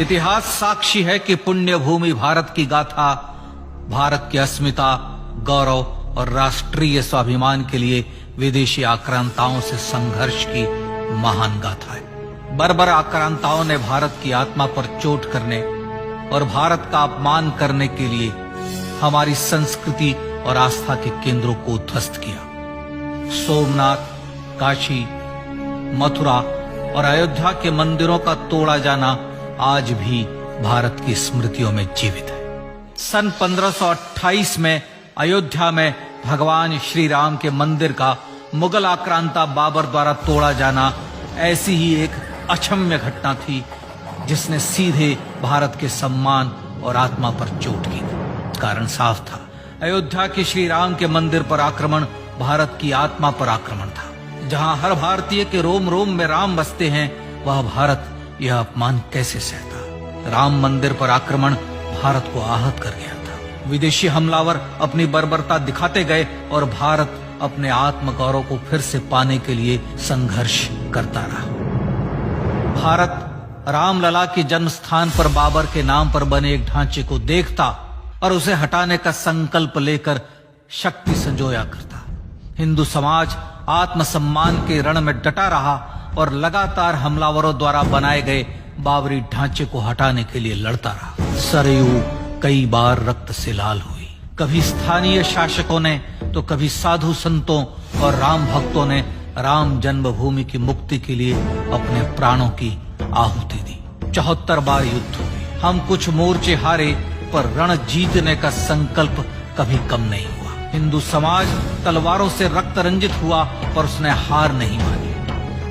इतिहास साक्षी है कि पुण्य भूमि भारत की गाथा भारत की अस्मिता, गौरव और राष्ट्रीय स्वाभिमान के लिए विदेशी आक्रांताओं से संघर्ष की महान गाथा है। बर्बर आक्रांताओं ने भारत की आत्मा पर चोट करने और भारत का अपमान करने के लिए हमारी संस्कृति और आस्था के केंद्रों को ध्वस्त किया। सोमनाथ, काशी, मथुरा और अयोध्या के मंदिरों का तोड़ा जाना आज भी भारत की स्मृतियों में जीवित है। सन 1528 में अयोध्या में भगवान श्री राम के मंदिर का मुगल आक्रांता बाबर द्वारा तोड़ा जाना ऐसी ही एक अक्षम्य घटना थी जिसने सीधे भारत के सम्मान और आत्मा पर चोट की। कारण साफ था, अयोध्या के श्री राम के मंदिर पर आक्रमण भारत की आत्मा पर आक्रमण था। जहां हर भारतीय के रोम रोम में राम बसते हैं, वह भारत यह अपमान कैसे सहता। राम मंदिर पर आक्रमण भारत को आहत कर गया था। विदेशी हमलावर अपनी बर्बरता दिखाते गए और भारत अपने आत्म गौरव को फिर से पाने के लिए संघर्ष करता रहा। भारत रामलला के जन्म स्थान पर बाबर के नाम पर बने एक ढांचे को देखता और उसे हटाने का संकल्प लेकर शक्ति संजोया करता। हिंदू समाज आत्मसम्मान के रण में डटा रहा और लगातार हमलावरों द्वारा बनाए गए बाबरी ढांचे को हटाने के लिए लड़ता रहा। सरयू कई बार रक्त से लाल हुई। कभी स्थानीय शासकों ने तो कभी साधु संतों और राम भक्तों ने राम जन्मभूमि की मुक्ति के लिए अपने प्राणों की आहुति दी। 74 बार युद्ध हुए। हम कुछ मोर्चे हारे, पर रण जीतने का संकल्प कभी कम नहीं हुआ। हिंदू समाज तलवारों से रक्त रंजित हुआ, पर उसने हार नहीं मानी।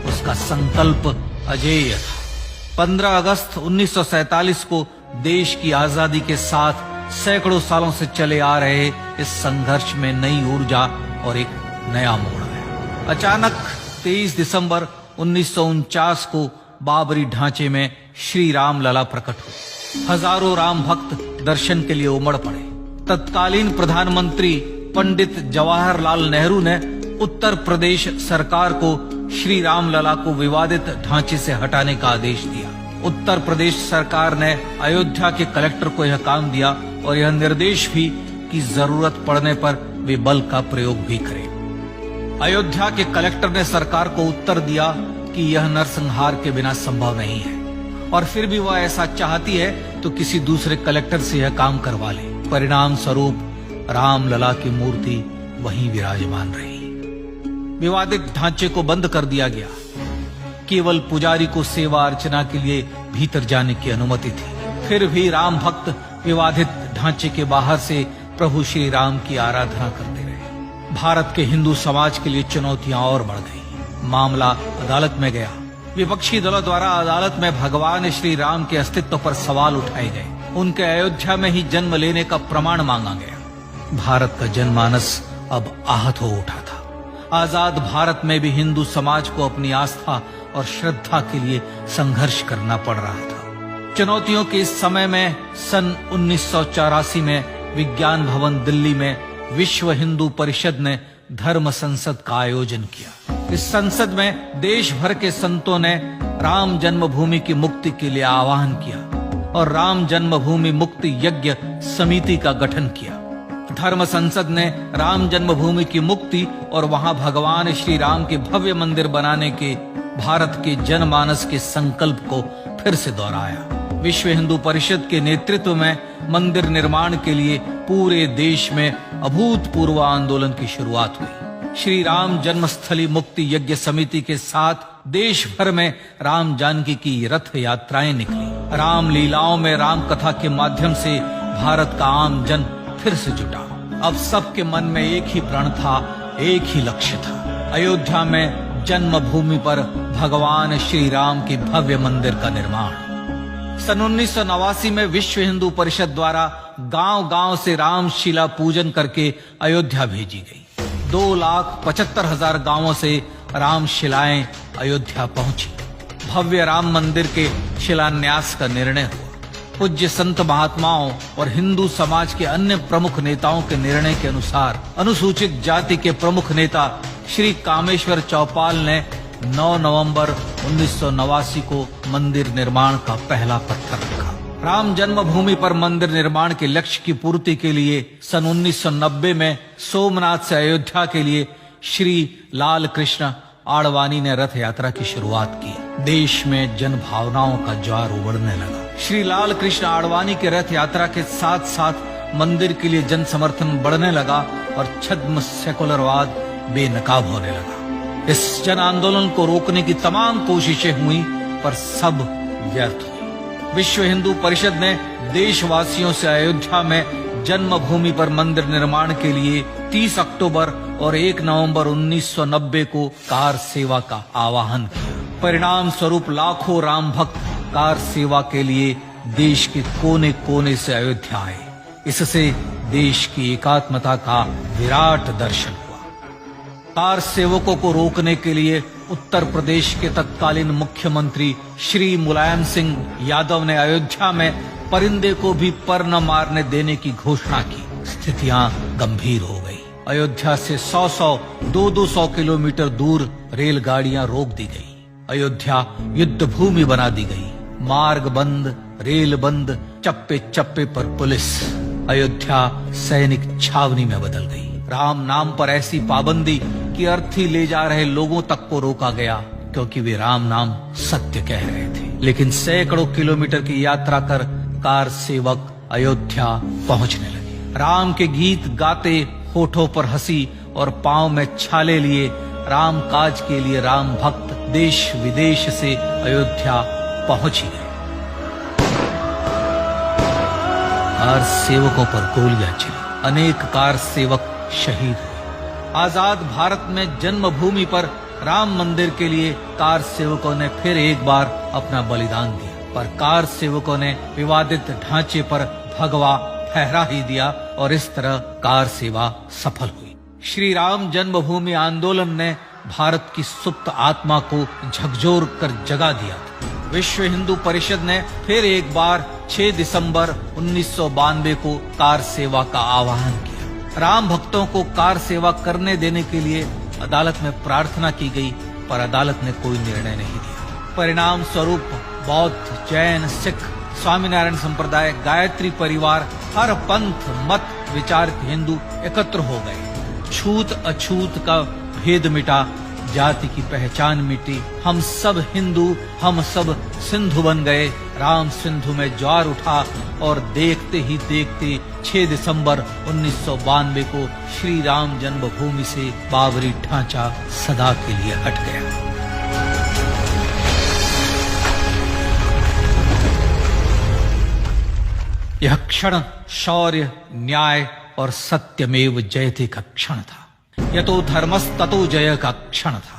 उसका संकल्प अजेय था। 15 अगस्त 1947 को देश की आजादी के साथ सैकड़ों सालों से चले आ रहे इस संघर्ष में नई ऊर्जा और एक नया मोड़ आया। अचानक 23 दिसंबर 1949 को बाबरी ढांचे में श्री राम लला प्रकट हुए। हजारों राम भक्त दर्शन के लिए उमड़ पड़े। तत्कालीन प्रधानमंत्री पंडित जवाहरलाल नेहरू ने उत्तर प्रदेश सरकार को श्री राम लला को विवादित ढांचे से हटाने का आदेश दिया। उत्तर प्रदेश सरकार ने अयोध्या के कलेक्टर को यह काम दिया और यह निर्देश भी कि जरूरत पड़ने पर वे बल का प्रयोग भी करें। अयोध्या के कलेक्टर ने सरकार को उत्तर दिया कि यह नरसंहार के बिना संभव नहीं है, और फिर भी वह ऐसा चाहती है तो किसी दूसरे कलेक्टर से यह काम करवा ले। परिणाम स्वरूप रामलला की मूर्ति वहीं विराजमान रही। विवादित ढांचे को बंद कर दिया गया। केवल पुजारी को सेवा अर्चना के लिए भीतर जाने की अनुमति थी। फिर भी राम भक्त विवादित ढांचे के बाहर से प्रभु श्री राम की आराधना करते रहे। भारत के हिंदू समाज के लिए चुनौतियां और बढ़ गई। मामला अदालत में गया। विपक्षी दलों द्वारा अदालत में भगवान श्री राम के अस्तित्व पर सवाल उठाए गए। उनके अयोध्या में ही जन्म लेने का प्रमाण मांगा गया। भारत का जनमानस अब आहत हो उठा था। आजाद भारत में भी हिंदू समाज को अपनी आस्था और श्रद्धा के लिए संघर्ष करना पड़ रहा था। चुनौतियों के इस समय में सन 1984 में विज्ञान भवन दिल्ली में विश्व हिंदू परिषद ने धर्म संसद का आयोजन किया। इस संसद में देश भर के संतों ने राम जन्मभूमि की मुक्ति के लिए आह्वान किया और राम जन्मभूमि मुक्ति यज्ञ समिति का गठन किया। धर्म संसद ने राम जन्मभूमि की मुक्ति और वहां भगवान श्री राम के भव्य मंदिर बनाने के भारत के जनमानस के संकल्प को फिर से दोहराया। विश्व हिंदू परिषद के नेतृत्व में मंदिर निर्माण के लिए पूरे देश में अभूतपूर्व आंदोलन की शुरुआत हुई। श्री राम जन्मस्थली मुक्ति यज्ञ समिति के साथ देश भर में राम जानकी की रथ यात्राएं निकली। राम लीलाओं में राम कथा के माध्यम से भारत का आम जन फिर से जुटा। अब सबके मन में एक ही प्रण था, एक ही लक्ष्य था। अयोध्या में जन्मभूमि पर भगवान श्री राम के भव्य मंदिर का निर्माण। सन 1989 में विश्व हिंदू परिषद द्वारा गांव-गांव से रामशिला पूजन करके अयोध्या भेजी गई। 2,75,000 गांवों से रामशिलाएं अयोध्या पहुंची। भव्य राम मंदिर के शिलान्यास का निर्णय हुआ। पूज्य संत महात्माओं और हिंदू समाज के अन्य प्रमुख नेताओं के निर्णय के अनुसार अनुसूचित जाति के प्रमुख नेता श्री कामेश्वर चौपाल ने 9 नवंबर 1989 को मंदिर निर्माण का पहला पत्थर रखा। राम जन्मभूमि पर मंदिर निर्माण के लक्ष्य की पूर्ति के लिए सन 1990 में सोमनाथ से अयोध्या के लिए श्री लाल कृष्ण आडवाणी ने रथ यात्रा की शुरुआत की। देश में जन भावनाओं का ज्वार उबड़ने लगा। श्री लाल कृष्ण आडवाणी के रथ यात्रा के साथ साथ मंदिर के लिए जन समर्थन बढ़ने लगा और छद्म सेकुलरवाद बेनकाब होने लगा। इस जन आंदोलन को रोकने की तमाम कोशिशें हुई पर सब व्यर्थ हुई। विश्व हिंदू परिषद ने देशवासियों से अयोध्या में जन्मभूमि पर मंदिर निर्माण के लिए 30 अक्टूबर और 1 नवंबर 1990 को कार सेवा का आह्वान किया। परिणाम स्वरूप लाखों राम भक्त कार सेवा के लिए देश के कोने कोने से अयोध्या आए। इससे देश की एकात्मता का विराट दर्शन हुआ। कार सेवकों को रोकने के लिए उत्तर प्रदेश के तत्कालीन मुख्यमंत्री श्री मुलायम सिंह यादव ने अयोध्या में परिंदे को भी पर न मारने देने की घोषणा की। स्थितियां गंभीर हो गई। अयोध्या से 100-200 किलोमीटर दूर रेलगाड़ियां रोक दी गई। अयोध्या युद्ध भूमि बना दी गई। मार्ग बंद, रेल बंद, चप्पे चप्पे पर पुलिस। अयोध्या सैनिक छावनी में बदल गई। राम नाम पर ऐसी पाबंदी कि अर्थी ले जा रहे लोगों तक को रोका गया क्योंकि वे राम नाम सत्य कह रहे थे। लेकिन सैकड़ों किलोमीटर की यात्रा कर कार सेवक अयोध्या पहुंचने लगे। राम के गीत गाते, होठों पर हंसी और पांव में छाले लिए राम काज के लिए राम भक्त देश विदेश से अयोध्या पहुंच ही गए। कार सेवकों पर गोलियां चली। अनेक कार सेवक शहीद हुए। आजाद भारत में जन्मभूमि पर राम मंदिर के लिए कार सेवकों ने फिर एक बार अपना बलिदान दिया, पर कार सेवकों ने विवादित ढांचे पर भगवा फहरा ही दिया और इस तरह कार सेवा सफल हुई। श्री राम जन्मभूमि आंदोलन ने भारत की सुप्त आत्मा को झकझोर कर जगा दिया। विश्व हिंदू परिषद ने फिर एक बार 6 दिसंबर 1992 को कार सेवा का आह्वान किया। राम भक्तों को कार सेवा करने देने के लिए अदालत में प्रार्थना की गई, पर अदालत ने कोई निर्णय नहीं दिया। परिणाम स्वरूप बौद्ध, जैन, सिख, स्वामीनारायण संप्रदाय, गायत्री परिवार, हर पंथ मत विचार के हिंदू एकत्र हो गए। छूत अछूत का भेद मिटा, जाति की पहचान मिटी। हम सब हिंदू, हम सब सिंधु बन गए। राम सिंधु में ज्वार उठा और देखते ही देखते 6 दिसंबर 1992 को श्री राम जन्मभूमि से बाबरी ढांचा सदा के लिए हट गया। यह क्षण शौर्य, न्याय और सत्यमेव जयते का क्षण था। यतो धर्मस्ततो जय का क्षण था।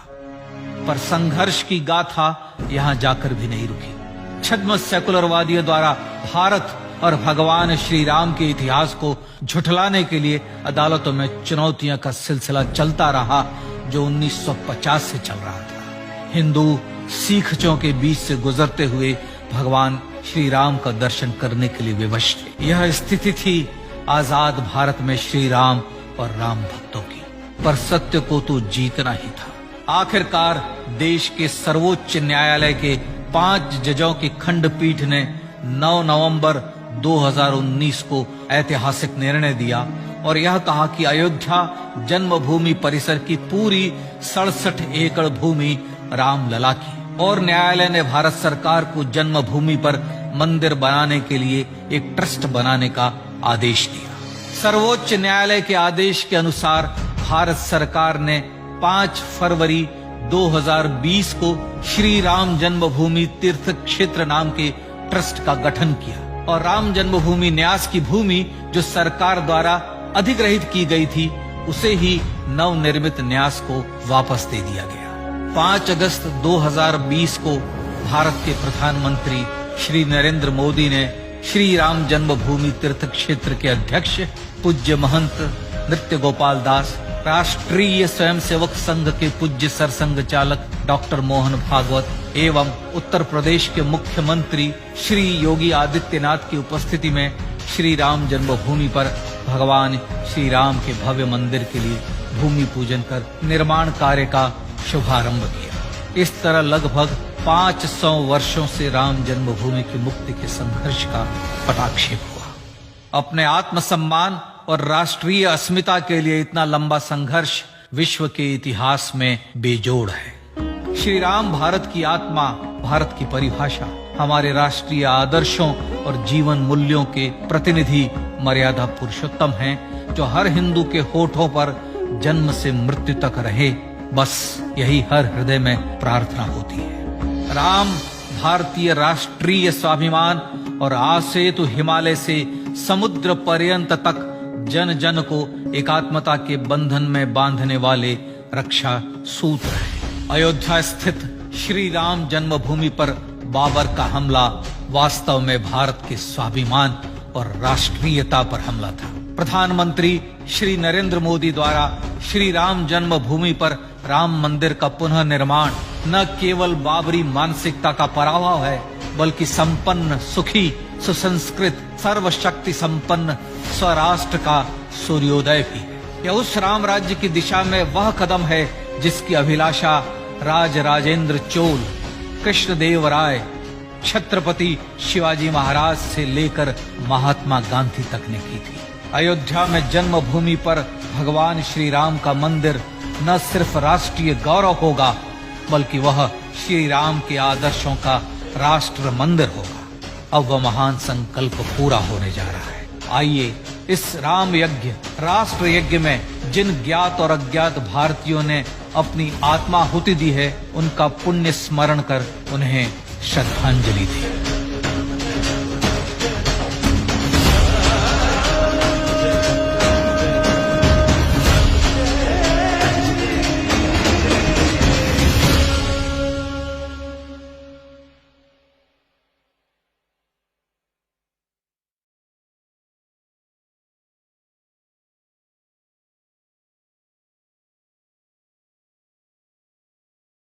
पर संघर्ष की गाथा यहां जाकर भी नहीं रुकी। छद्म सेकुलरवादियों द्वारा भारत और भगवान श्री राम के इतिहास को झुठलाने के लिए अदालतों में चुनौतियों का सिलसिला चलता रहा, जो 1950 से चल रहा था। हिंदू सिखों के बीच से गुजरते हुए भगवान श्री राम का दर्शन करने के लिए विवश थे। यह स्थिति थी आजाद भारत में श्री राम और राम भक्तों की। पर सत्य को तो जीतना ही था। आखिरकार देश के सर्वोच्च न्यायालय के 5 जजों की खंडपीठ ने 9 नवंबर 2019 को ऐतिहासिक निर्णय दिया और यह कहा कि अयोध्या जन्मभूमि परिसर की पूरी 67 एकड़ भूमि रामलला की। और न्यायालय ने भारत सरकार को जन्मभूमि पर मंदिर बनाने के लिए एक ट्रस्ट बनाने का आदेश दिया। सर्वोच्च न्यायालय के आदेश के अनुसार भारत सरकार ने 5 फरवरी 2020 को श्री राम जन्मभूमि तीर्थ क्षेत्र नाम के ट्रस्ट का गठन किया और राम जन्मभूमि न्यास की भूमि जो सरकार द्वारा अधिग्रहित की गई थी, उसे ही नवनिर्मित न्यास को वापस दे दिया गया। 5 अगस्त 2020 को भारत के प्रधानमंत्री श्री नरेंद्र मोदी ने श्री राम जन्मभूमि तीर्थ क्षेत्र के अध्यक्ष पूज्य महंत नृत्य गोपाल दास, राष्ट्रीय स्वयंसेवक संघ के पूज्य सरसंघ चालक डॉक्टर मोहन भागवत एवं उत्तर प्रदेश के मुख्यमंत्री श्री योगी आदित्यनाथ की उपस्थिति में श्री राम जन्मभूमि पर भगवान श्री राम के भव्य मंदिर के लिए भूमि पूजन कर निर्माण कार्य का शुभारंभ किया। इस तरह लगभग 500 वर्षों से राम जन्मभूमि की मुक्ति के संघर्ष का पटाक्षेप हुआ। अपने आत्मसम्मान और राष्ट्रीय अस्मिता के लिए इतना लंबा संघर्ष विश्व के इतिहास में बेजोड़ है। श्री राम भारत की आत्मा, भारत की परिभाषा, हमारे राष्ट्रीय आदर्शों और जीवन मूल्यों के प्रतिनिधि मर्यादा पुरुषोत्तम हैं, जो हर हिंदू के होठों पर जन्म से मृत्यु तक रहे। बस यही हर हृदय में प्रार्थना होती है। राम भारतीय राष्ट्रीय स्वाभिमान और आसेतु हिमालय से समुद्र पर्यंत तक जन जन को एकात्मता के बंधन में बांधने वाले रक्षा सूत्र है। अयोध्या स्थित श्री राम जन्मभूमि पर बाबर का हमला वास्तव में भारत के स्वाभिमान और राष्ट्रीयता पर हमला था। प्रधानमंत्री श्री नरेंद्र मोदी द्वारा श्री राम जन्मभूमि पर राम मंदिर का पुनः निर्माण न केवल बाबरी मानसिकता का पराभव है, बल्कि संपन्न, सुखी, सुसंस्कृत, सर्वशक्ति संपन्न स्वराष्ट्र का सूर्योदय भी है। यह उस राम राज्य की दिशा में वह कदम है जिसकी अभिलाषा राज राजेंद्र चोल, कृष्णदेव राय, छत्रपति शिवाजी महाराज से लेकर महात्मा गांधी तक ने की थी। अयोध्या में जन्मभूमि पर भगवान श्री राम का मंदिर न सिर्फ राष्ट्रीय गौरव होगा, बल्कि वह श्री राम के आदर्शों का राष्ट्र मंदिर होगा। अब वह महान संकल्प पूरा होने जा रहा है। आइए इस राम यज्ञ, राष्ट्र यज्ञ में जिन ज्ञात और अज्ञात भारतीयों ने अपनी आत्माहुति दी है, उनका पुण्य स्मरण कर उन्हें श्रद्धांजलि दी।